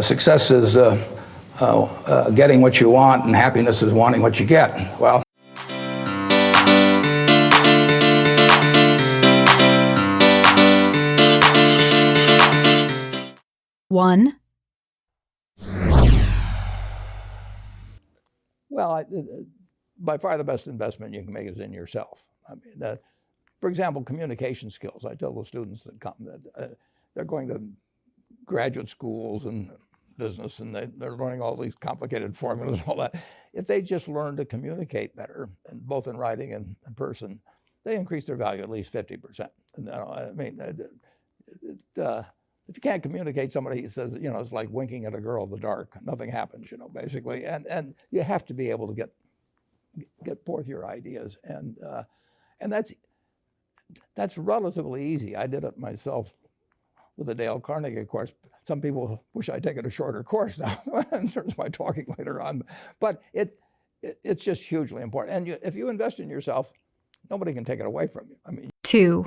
Success is getting what you want, and happiness is wanting what you get. Well. One. Well, by far the best investment you can make is in yourself. I mean, for example, communication skills. I tell the students that come that they're going to graduate schools and business, and they're learning all these complicated formulas and all that. If they just learn to communicate better, and both in writing and in person, they increase their value at least 50%. And, I mean, if you can't communicate, somebody says, it's like winking at a girl in the dark. Nothing happens, basically. And you have to be able to get forth your ideas, and that's relatively easy. I did it myself with the Dale Carnegie course. Some people wish I'd taken a shorter course now in terms of my talking later on, but it's just hugely important. And if you invest in yourself, nobody can take it away from you. I mean, 2.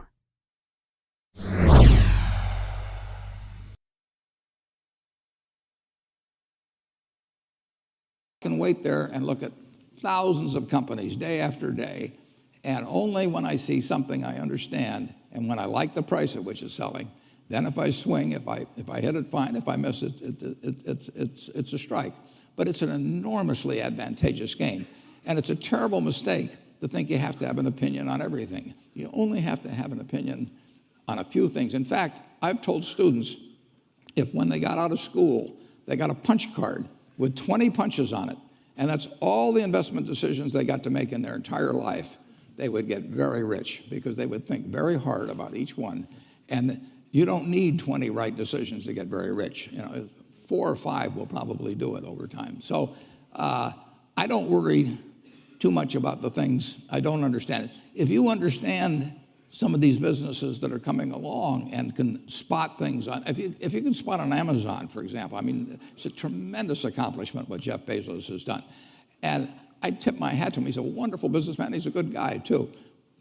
I can wait there and look at thousands of companies day after day, and only when I see something I understand and when I like the price at which it's selling, then if I swing, if I hit it, fine. If I miss it, it's a strike. But it's an enormously advantageous game, and it's a terrible mistake to think you have to have an opinion on everything. You only have to have an opinion on a few things. In fact, I've told students, if when they got out of school, they got a punch card with 20 punches on it, and that's all the investment decisions they got to make in their entire life, they would get very rich because they would think very hard about each one. And you don't need 20 right decisions to get very rich. 4 or 5 will probably do it over time. So I don't worry too much about the things I don't understand. If you understand some of these businesses that are coming along and can spot things on, if you can spot on Amazon, for example, I mean, it's a tremendous accomplishment what Jeff Bezos has done. And I tip my hat to him. He's a wonderful businessman. He's a good guy too.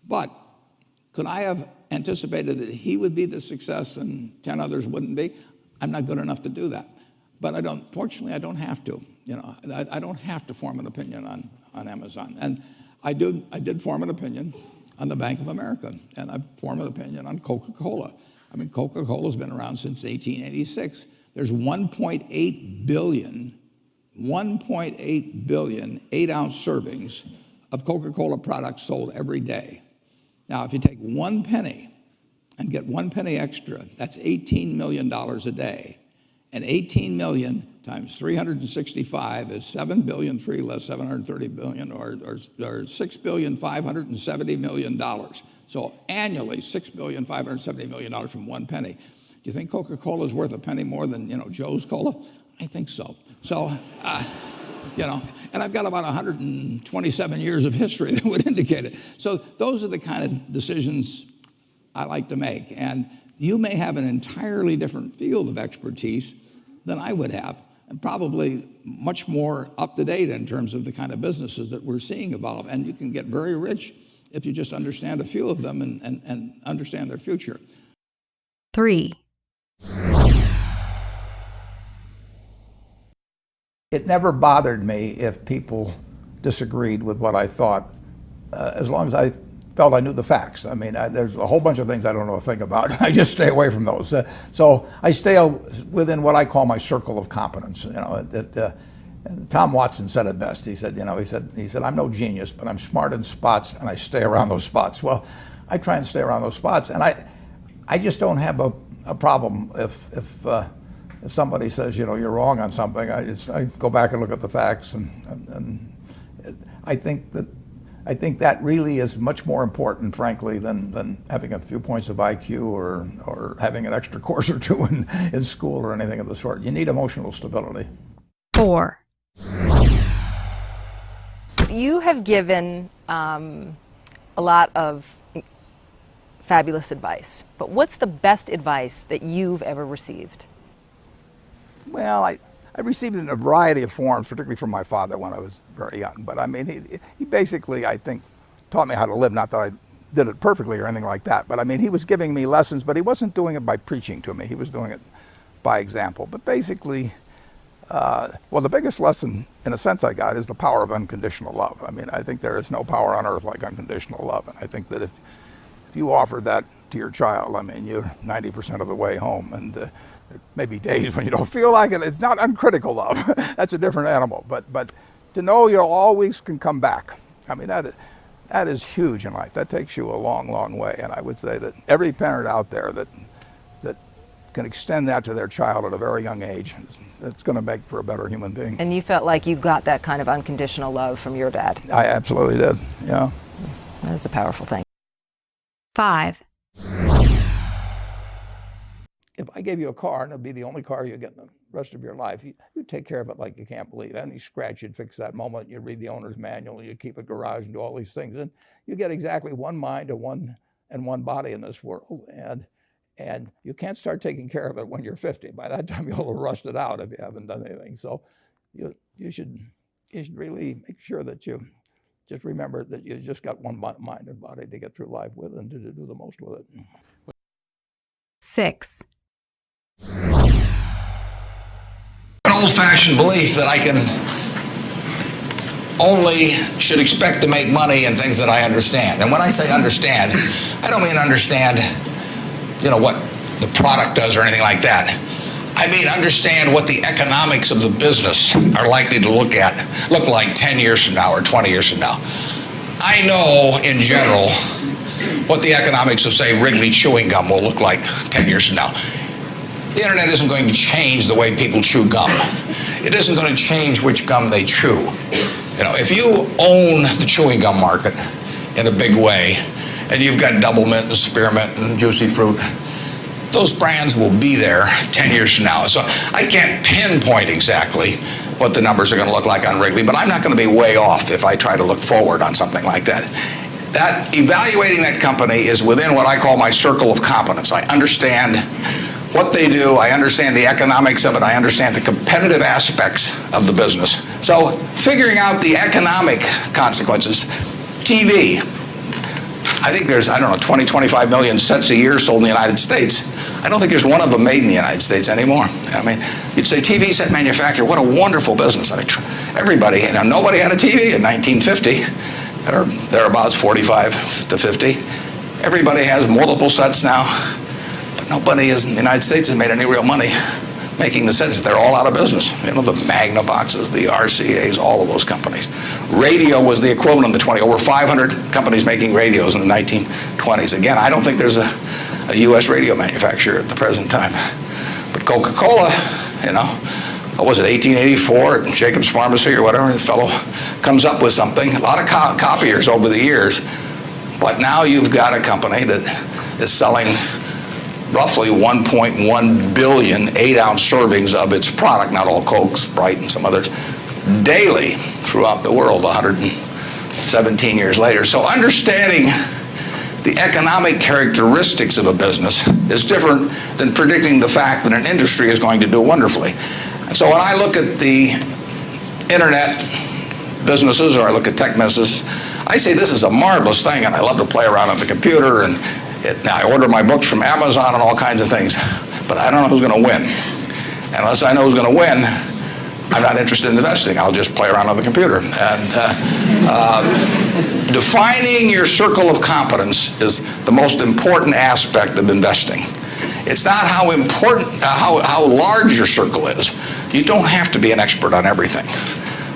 But could I have anticipated that he would be the success and 10 others wouldn't be? I'm not good enough to do that. But fortunately, I don't have to. I don't have to form an opinion on Amazon. And I did form an opinion on the Bank of America, and I formed an opinion on Coca-Cola. I mean, Coca-Cola's been around since 1886. There's 1.8 billion 8-ounce servings of Coca-Cola products sold every day. Now, if you take 1 penny and get 1 penny extra, that's $18 million a day. And 18 million times 365 is 7 billion, 3 less 730 billion, or $6,570 million. So annually, $6,570 million from 1 penny. Do you think Coca-Cola is worth a penny more than Joe's Cola? I think so. So, and I've got about 127 years of history that would indicate it. So those are the kind of decisions I like to make. And you may have an entirely different field of expertise than I would have, and probably much more up to date in terms of the kind of businesses that we're seeing evolve. And you can get very rich if you just understand a few of them and understand their future. 3. It never bothered me if people disagreed with what I thought, as long as I felt I knew the facts. I mean, there's a whole bunch of things I don't know a thing about. I just stay away from those. So I stay within what I call my circle of competence. Tom Watson said it best. He said, I'm no genius, but I'm smart in spots, and I stay around those spots. Well, I try and stay around those spots, and I just don't have a problem if somebody says, you're wrong on something. I go back and look at the facts, and I think that really is much more important, frankly, than having a few points of IQ or having an extra course or two in school or anything of the sort. You need emotional stability. 4. You have given a lot of fabulous advice, but what's the best advice that you've ever received? Well, I received it in a variety of forms, particularly from my father when I was very young. But I mean, he basically, I think, taught me how to live. Not that I did it perfectly or anything like that, but I mean, he was giving me lessons, but he wasn't doing it by preaching to me. He was doing it by example. But basically, well, the biggest lesson, in a sense, I got is the power of unconditional love. I mean, I think there is no power on earth like unconditional love. And I think that if you offer that to your child, I mean, you're 90% of the way home. And there may be days when you don't feel like it. It's not uncritical love. That's a different animal. But to know you always can come back. I mean, that is huge in life. That takes you a long, long way. And I would say that every parent out there that can extend that to their child at a very young age, it's going to make for a better human being. And you felt like you got that kind of unconditional love from your dad. I absolutely did, yeah. That is a powerful thing. 5, If I gave you a car and it'd be the only car you get in the rest of your life, you'd take care of it like you can't believe. Any scratch, you'd fix that moment. You'd read the owner's manual. You'd keep a garage and do all these things. And you get exactly one mind and one body in this world. And you can't start taking care of it when you're 50. By that time, you'll have rusted out if you haven't done anything. So you should really make sure that you just remember that you just got one mind and body to get through life with and to do the most with it. 6, An old-fashioned belief that I can only should expect to make money in things that I understand. And when I say understand, I don't mean understand, what the product does or anything like that. I mean understand what the economics of the business are likely to look like 10 years from now or 20 years from now. I know in general what the economics of, say, Wrigley chewing gum will look like 10 years from now. The internet isn't going to change the way people chew gum. It isn't going to change which gum they chew. If you own the chewing gum market in a big way, and you've got Double Mint and Spearmint and Juicy Fruit, those brands will be there 10 years from now. So I can't pinpoint exactly what the numbers are going to look like on Wrigley, but I'm not going to be way off if I try to look forward on something like that. That evaluating that company is within what I call my circle of competence. I understand what they do, I understand the economics of it, I understand the competitive aspects of the business. So figuring out the economic consequences, TV, I think there's, 20, 25 million sets a year sold in the United States. I don't think there's one of them made in the United States anymore. I mean, you'd say TV set manufacturer, what a wonderful business. I mean, everybody, nobody had a TV in 1950, or thereabouts, 45 to 50. Everybody has multiple sets now, but nobody in the United States has made any real money making the sets. They're all out of business. The Magnavoxes, the RCAs, all of those companies. Radio was the equivalent of over 500 companies making radios in the 1920s. Again, I don't think there's a U.S. radio manufacturer at the present time. But Coca-Cola, what was it, 1884 at Jacobs Pharmacy or whatever, the fellow comes up with something. A lot of copiers over the years. But now you've got a company that is selling roughly 1.1 billion 8-ounce servings of its product, not all Coke, Sprite, and some others, daily throughout the world 117 years later. So understanding the economic characteristics of a business is different than predicting the fact that an industry is going to do wonderfully. And so when I look at the internet businesses, or I look at tech businesses, I say this is a marvelous thing, and I love to play around on the computer, and now I order my books from Amazon and all kinds of things, but I don't know who's going to win. And unless I know who's going to win, I'm not interested in investing. I'll just play around on the computer. And defining your circle of competence is the most important aspect of investing. It's not how important, how large your circle is. You don't have to be an expert on everything.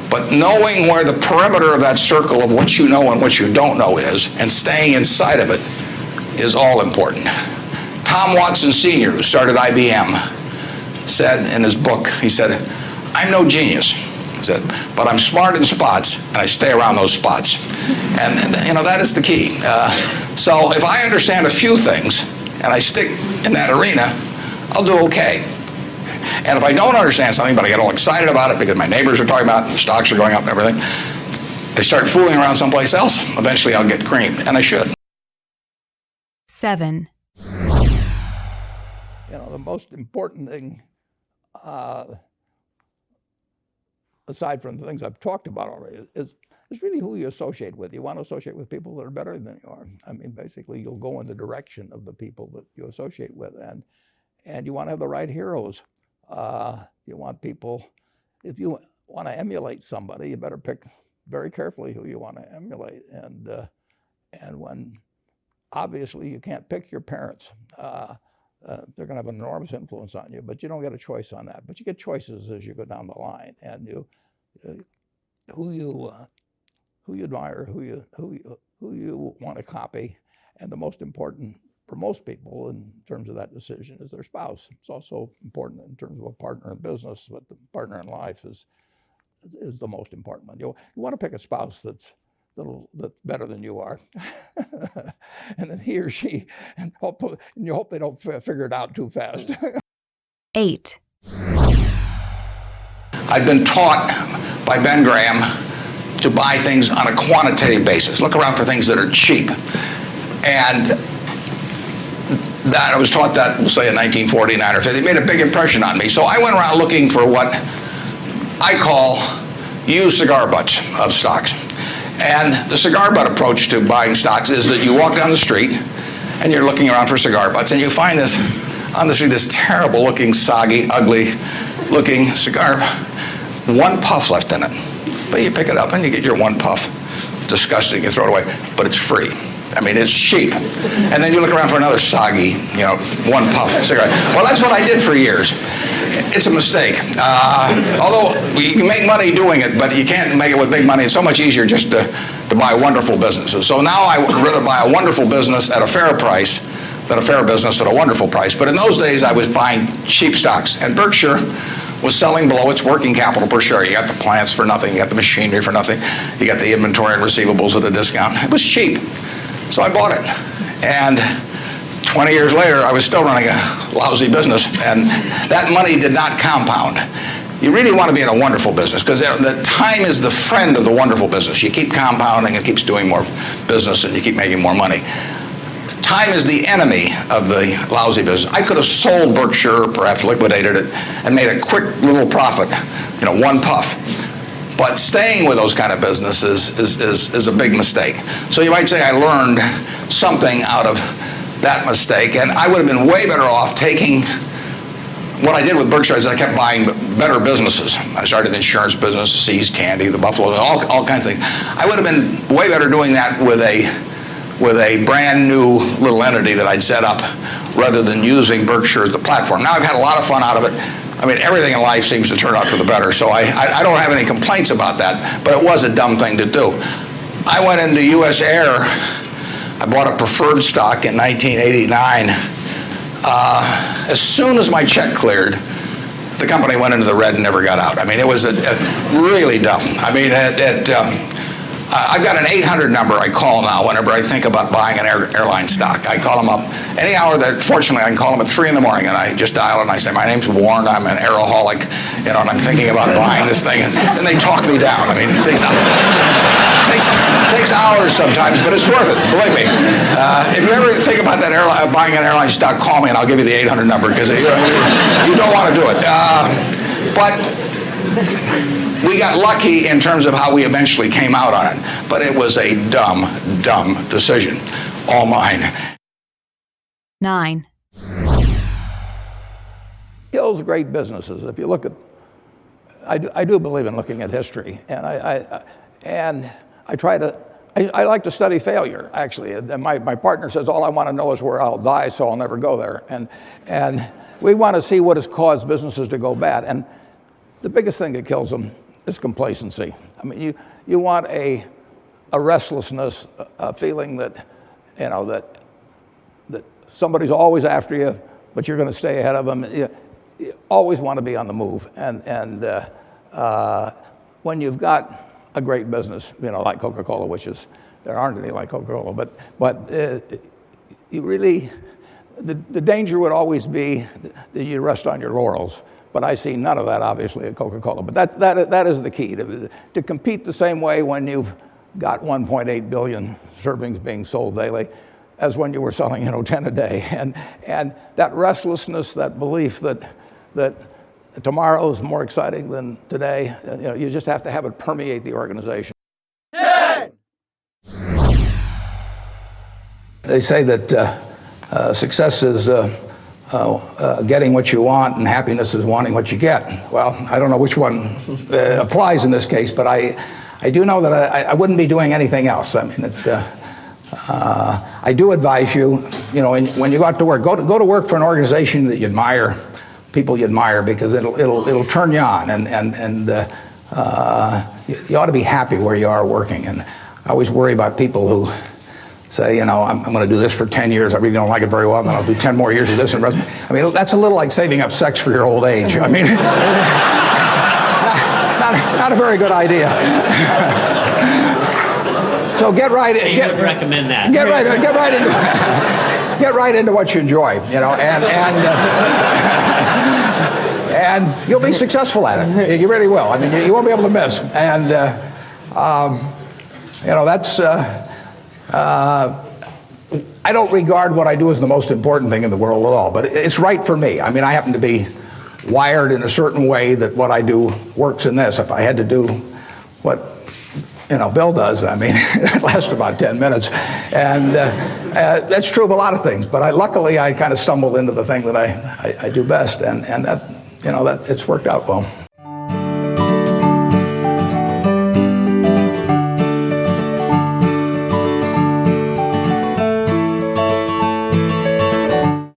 But knowing where the perimeter of that circle of what you know and what you don't know is, and staying inside of it, is all important. Tom Watson Sr., who started IBM, said in his book, he said, I'm no genius, he said, but I'm smart in spots, and I stay around those spots. And that is the key. So if I understand a few things, and I stick in that arena, I'll do okay. And if I don't understand something, but I get all excited about it because my neighbors are talking about it, and the stocks are going up and everything, I start fooling around someplace else, eventually I'll get creamed, and I should. 7, The most important thing, aside from the things I've talked about already, is really who you associate with. You want to associate with people that are better than you are. I mean, basically, you'll go in the direction of the people that you associate with, and you want to have the right heroes You want people, if you want to emulate somebody, you better pick very carefully who you want to emulate. And when obviously you can't pick your parents, they're going to have an enormous influence on you, but you don't get a choice on that. But you get choices as you go down the line, and who you admire, who you want to copy, and the most important for most people in terms of that decision is their spouse. It's also important in terms of a partner in business, but the partner in life is the most important one. You want to pick a spouse that's better than you are, and then he or she, and you hope they don't figure it out too fast. 8. I've been taught by Ben Graham to buy things on a quantitative basis. Look around for things that are cheap. And that I was taught that, we'll say in 1949 or 50. It made a big impression on me. So I went around looking for what I call used cigar butts of stocks. And the cigar butt approach to buying stocks is that you walk down the street and you're looking around for cigar butts, and you find this on the street, this terrible looking, soggy, ugly looking cigar, one puff left in it. But you pick it up and you get your one puff. Disgusting, you throw it away, but it's free. I mean, it's cheap. And then you look around for another soggy, one puff cigarette. Well, that's what I did for years. It's a mistake. Although you can make money doing it, but you can't make it with big money. It's so much easier just to buy wonderful businesses. So now I would rather buy a wonderful business at a fair price than a fair business at a wonderful price. But in those days, I was buying cheap stocks. And Berkshire was selling below its working capital per share. You got the plants for nothing. You got the machinery for nothing. You got the inventory and receivables at a discount. It was cheap. So I bought it. And 20 years later, I was still running a lousy business, and that money did not compound. You really want to be in a wonderful business, because the time is the friend of the wonderful business. You keep compounding, it keeps doing more business, and you keep making more money. Time is the enemy of the lousy business. I could have sold Berkshire, perhaps liquidated it, and made a quick little profit, one puff. But staying with those kind of businesses is a big mistake. So you might say I learned something out of that mistake, and I would have been way better off taking what I did with Berkshire is I kept buying better businesses. I started the insurance business, See's Candy, the Buffalo, all kinds of things. I would have been way better doing that with a brand new little entity that I'd set up rather than using Berkshire as the platform. Now I've had a lot of fun out of it. I mean, everything in life seems to turn out for the better, so I don't have any complaints about that, but it was a dumb thing to do. I went into U.S. Air. I bought a preferred stock in 1989. As soon as my check cleared, the company went into the red and never got out. I mean, it was really dumb. I mean, I've got an 800 number I call now whenever I think about buying an airline stock. I call them up any hour that, fortunately, I can call them at 3 in the morning, and I just dial and I say, my name's Warren, I'm an aeroholic, and I'm thinking about buying this thing, and then they talk me down. I mean, it takes hours sometimes, but it's worth it, believe me. If you ever think about that buying an airline stock, call me and I'll give you the 800 number, because you don't want to do it. But we got lucky in terms of how we eventually came out on it, but it was a dumb decision. All mine. 9. Kills great businesses. If you look at, I do believe in looking at history, and I like to study failure, actually. And my partner says all I want to know is where I'll die, so I'll never go there. And we want to see what has caused businesses to go bad. And the biggest thing that kills them is complacency. I mean, you want a restlessness, a feeling that somebody's always after you, but you're going to stay ahead of them. You always want to be on the move. And when you've got a great business, like Coca-Cola, which is, there aren't any like Coca-Cola, but you really, the danger would always be that you rest on your laurels. But I see none of that, obviously, at Coca-Cola. But that is the key, to compete the same way when you've got 1.8 billion servings being sold daily as when you were selling 10 a day. And that restlessness, that belief that tomorrow is more exciting than today, you just have to have it permeate the organization. 10. They say that success is getting what you want and happiness is wanting what you get. Well, I don't know which one applies in this case, but I do know that I wouldn't be doing anything else. I mean, I do advise you, when you go out to work, go to work for an organization that you admire, people you admire, because it'll turn you on, and you ought to be happy where you are working. And I always worry about people who say, I'm going to do this for 10 years. I really don't like it very well, and then I'll do 10 more years of this. I mean, that's a little like saving up sex for your old age. I mean, not a very good idea. So get right in. You would recommend that. Get right into what you enjoy, and you'll be successful at it. You really will. I mean, you won't be able to miss. And that's. I don't regard what I do as the most important thing in the world at all, but it's right for me. I mean, I happen to be wired in a certain way that what I do works in this. If I had to do what Bill does, I mean, it lasts about 10 minutes. And that's true of a lot of things. But luckily, I kind of stumbled into the thing that I do best, and that it's worked out well.